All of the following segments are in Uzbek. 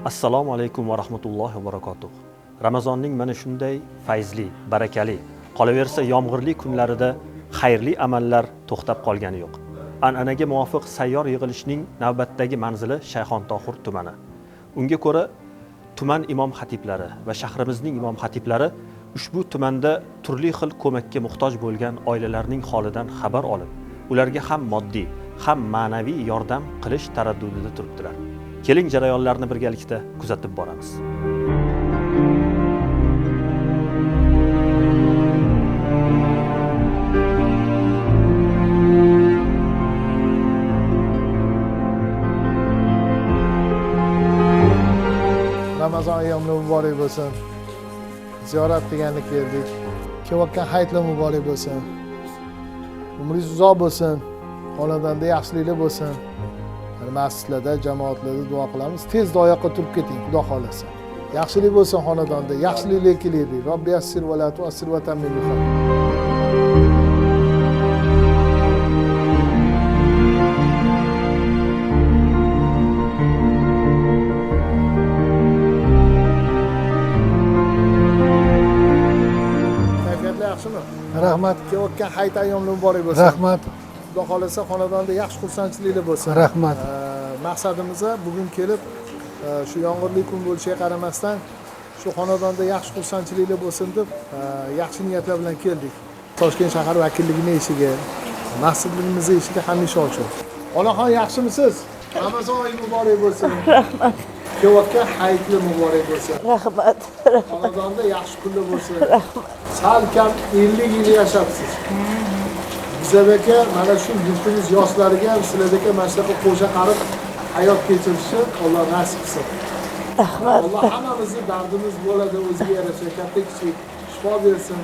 Assalomu alaykum va rahmatullohi va barakatuh. Ramazonning mana shunday fayzli, barakali, qolaversa yomg'irli kunlarida xayrli amallar to'xtab qolgani yo'q. An'anaga muvofiq sayyor yig'ilishning navbatdagi manzili Shayxontohur tumani. Unga ko'ra tuman imom xatiblari va shahrimizning imom xatiblari ushbu tumanda turli xil ko'makka muhtoj bo'lgan oilalarning holidan xabar olib, ularga ham moddiy, ham ma'naviy yordam qilish taraddudida turibdilar. Keling jarayonlarni birgalikda kuzatib boramiz. Ramazon ayyomlari muborak bo'lsin. Ziyorat qilganlik keldik. Kelayotgan hayitlar muborak bo'lsin. Umringiz uzoq bo'lsin. Xonadonda yaxshiliklar bo'lsin. Masjidlarda, jamoatlarda duo qilamiz. Tezda oyoqqa turib keting, Xudo xolasa. Yaxshilik bo'lsin xonadonda, yaxshiliklar kelaydi. Robbi yassir va la tu'assir va tammim bil xayr. Kayfiyatlar yaxshimi? Rahmat. Kelayotgan hayit ayyomlari muborak bo'lsin. Rahmat. Xudo xolasa xonadonda yaxshi xursandchiliklar bo'lsin. Rahmat. Maqsadimiz bugun kelib shu yomg'irli kun bo'lishiga qaramasdan shu xonadonda yaxshi xursandchiliklar bo'lsin deb yaxshi niyatlar bilan keldik. Toshkent shahar vakilligining eshigi, masjidimizning eshigi hamisha ochiq. Onaxon yaxshimisiz? Ramazon oyi muborak bo'lsin. Rahmat. Kelayotgan hayitlar muborak bo'lsin. Rahmat. Xonadonda yaxshi kunlar bo'lsin. Sal kam 50 yil yashaysiz. Bizadagi mana shu yurtimiz yoshlariga sizlardagi mana shunaqa qo'sha qarib hayot kechirishni Alloh nasib qilsin. Rahmat. Alloh hammamizni dardimiz bo'ladi, o'ziga yarasha katta kichik shifo bersin.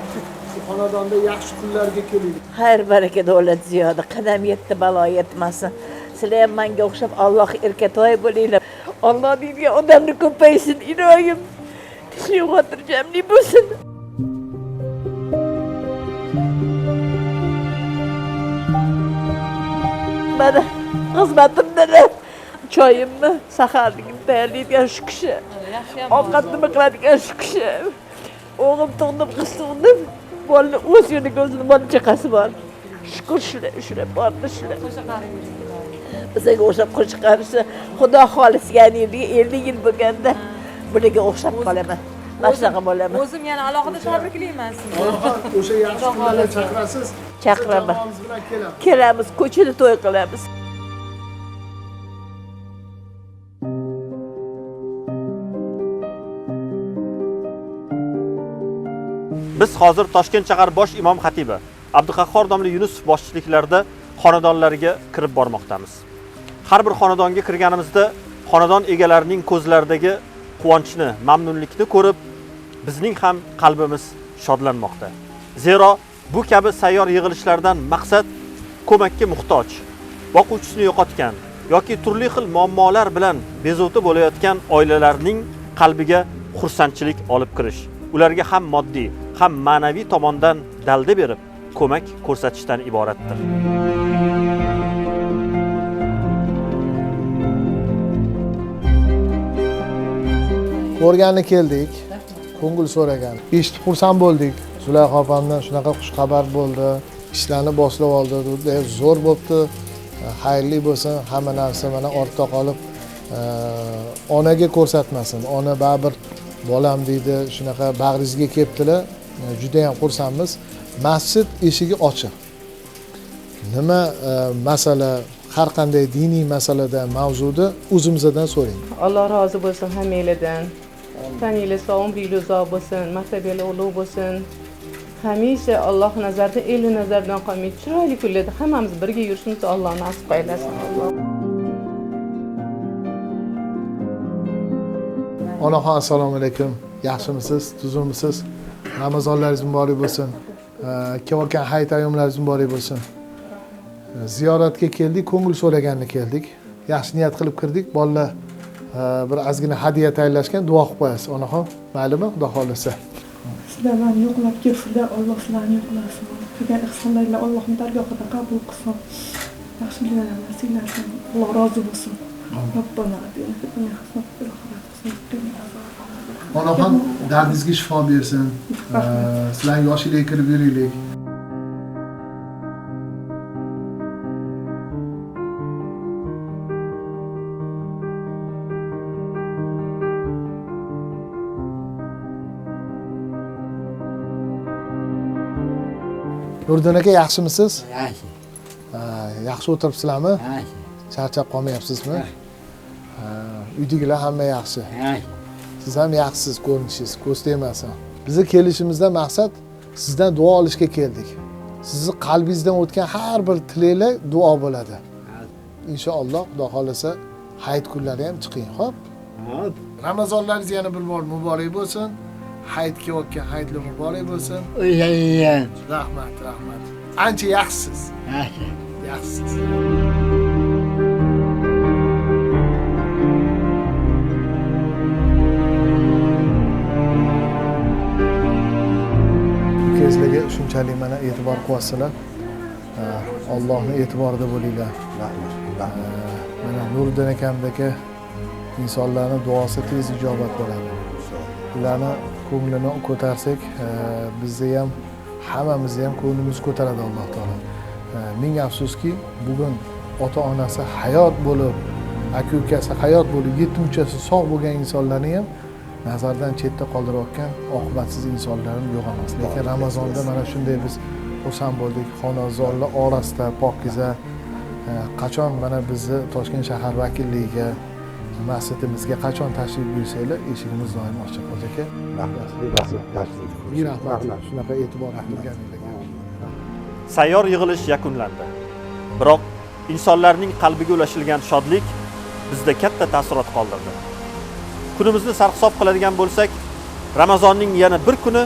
Shu xonadonda yaxshi kunlarga kelaylik. Xayr baraka davlat ziyoda, qadam yetdi balo yetmasin. Sizlar ham menga o'xshab Alloh erkatoy bo'linglar. Alloh dinga odamni ko'paysin, iloyim. Tinchlik xotirjamlik bo'lsin. Mana xizmatimdan choyimni saharligini tayyorlaydigan shu kishi, ovqatni qiladigan shu kishi, o'g'lim tug'dim, qiz tug'dim, bolani o'z yo'liga o'zini bola chaqasi bor. Shukur shular bordi shular. Bizga o'xshab qo'shiqarishsa, Xudo xolisganida 50 yil bo'lganda bularga o'xshab qolaman. Mashaqa bo'laman. O'zim yana alohida tabriklayman sizni. O'sha yaxshi kunlarga chaqirasiz. Chaqiraman. Jamoamiz bilan kelamiz. Kelamiz, ko'chada to'y qilamiz. Biz hozir Toshkent shahar bosh imom xatibi Abduqahhor domla Yunusov boshchiliklarida xonadonlariga kirib bormoqdamiz. Har bir xonadonga kirganimizda xonadon egalarining ko'zlaridagi quvonchni, mamnunlikni ko'rib, bizning ham qalbimiz shodlanmoqda. Zero bu kabi sayyor yig'ilishlardan maqsad ko'makka muhtoj, boquvchisini yo'qotgan yoki turli xil muammolar bilan bezovta bo'layotgan oilalarning qalbiga xursandchilik olib kirish, ularga ham moddiy, ham ma'naviy tomondan dalda berib, ko'mak ko'rsatishdan iboratdir. Ko'rgani keldik. Ko'ngil so'ragan. Eshitib xursand bo'ldik. Zulayho opamdan shunaqa xush xabar bo'ldi. Ishlarni boshlab oldi. Zo'r bo'pti. Xayrli bo'lsin. Hamma narsa mana ortda qolib onaga ko'rsatmasin. Ona baribir bolam deydi, shunaqa bag'ringizga kelibdilar. Juda ham xursandmiz. Masjid eshigi ochiq. Nima masala, har qanday diniy masalada, mavzuda o'zimizdan so'rang. Alloh rozi bo'lsin hammanglardan. Taninglar sog', umringiz uzoq bo'lsin, martabali ulug' bo'lsin. Hamisha Alloh nazarida, el nazaridan qolmay chiroyli kunlarda hammamiz birga yurishimizni Alloh nasib aylasin. Onaxon assalomu alaykum. Yaxshimisiz? Tuzumisiz? Ramazonlaringiz muborak bo'lsin. Kelayotgan hayit ayyomlaringiz muborak bo'lsin. Ziyoratga keldik, ko'ngil so'raganni keldik. Yaxshi niyat qilib kirdik. Bolalar bir ozgina hadiya tayyorlashgan, duo qilib qo'yasiz onaxon. Maylimi? Xudo xolasa. Sizlarni yo'qlab kelsinlar, Alloh sizlarni yo'qlasin. Qilgan ihsonlarni Allohning dargohida qabul qilsin. Yaxshiliklarni nasib etsin. Alloh rozi bo'lsin. ربنا آتنا في الدنيا حسنة وفي الآخرة حسنة وقنا عذاب النار. Onaxon dardingizga shifo bersin. Sizlarga yoshlikka kirib yuraylik. Nurdin aka yaxshimisiz? Yaxshi. Yaxshi o'tiribsizlarmi? Yaxshi. Charchab qolmayapsizmi? Uydagilar hamma yaxshi. Yaxshi. Siz ham yaxshisiz ko'rinishingiz, ko'z tegmasin. Bizni kelishimizdan maqsad sizdan duo olishga keldik. Sizni qalbingizdan o'tgan har bir tilaklar duo bo'ladi. Inshaalloh, Xudo xolasa, hayit kunlari ham chiqing, xo'p? Hop. Ramazonlaringiz yana bir bor muborak bo'lsin. Hayitga o'tgan hayitlar muborak bo'lsin. O'ylayman. Rahmat, rahmat. Ancha yaxshisiz. Yaxshi. Yaxshisiz. Kezlarga shunchalik mana e'tibor qilyapsizlar. Allohning e'tiborida bo'linglar. Mana Nuriddin akamdagi insonlarning duosi tez ijobat bo'ladi. Ularni ko'nglini ko'tarsak, bizni ham hammamizni ham ko'nglimiz ko'taradi Alloh taolo. Ming afsuski, bugun ota-onasi hayot bo'lib, aka-ukasi hayot bo'lib, yetimchasi sog' bo'lgan insonlarni ham nazardan chetda qoldirayotgan oqibatsiz insonlar yo'q emas. Lekin Ramazonda mana shunday biz xursand bo'ldik. Xonazorlar orasida pokiza qachon mana bizni Toshkent shahar vakilligiga, masjidimizga qachon tashrif buyursanglar, eshigimiz doim ochiq bo'ladi aka. Rahmat. Shunaqa e'tibor qilganingizga. Sayyor yig'ilish yakunlandi. Biroq insonlarning qalbiga ulashilgan shodlik bizda katta taassurot qoldirdi. Kunimizni sarhisob qiladigan bo'lsak, Ramazonning yana bir kuni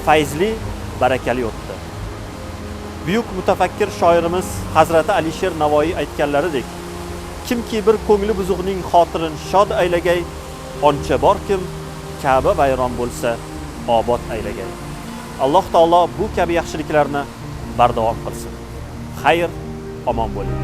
fayzli, barakali o'tdi. Buyuk mutafakkir shoirimiz Hazrati Alisher Navoiy aytganlaridek, kimki bir ko'ngli buzuqning xotirin shod aylagay, oncha borkim Ka'ba vayron bo'lsa, obod aylagay. Alloh taolo bu kabi yaxshiliklarni bardavom qilsin. Xayr, omon bo'ling.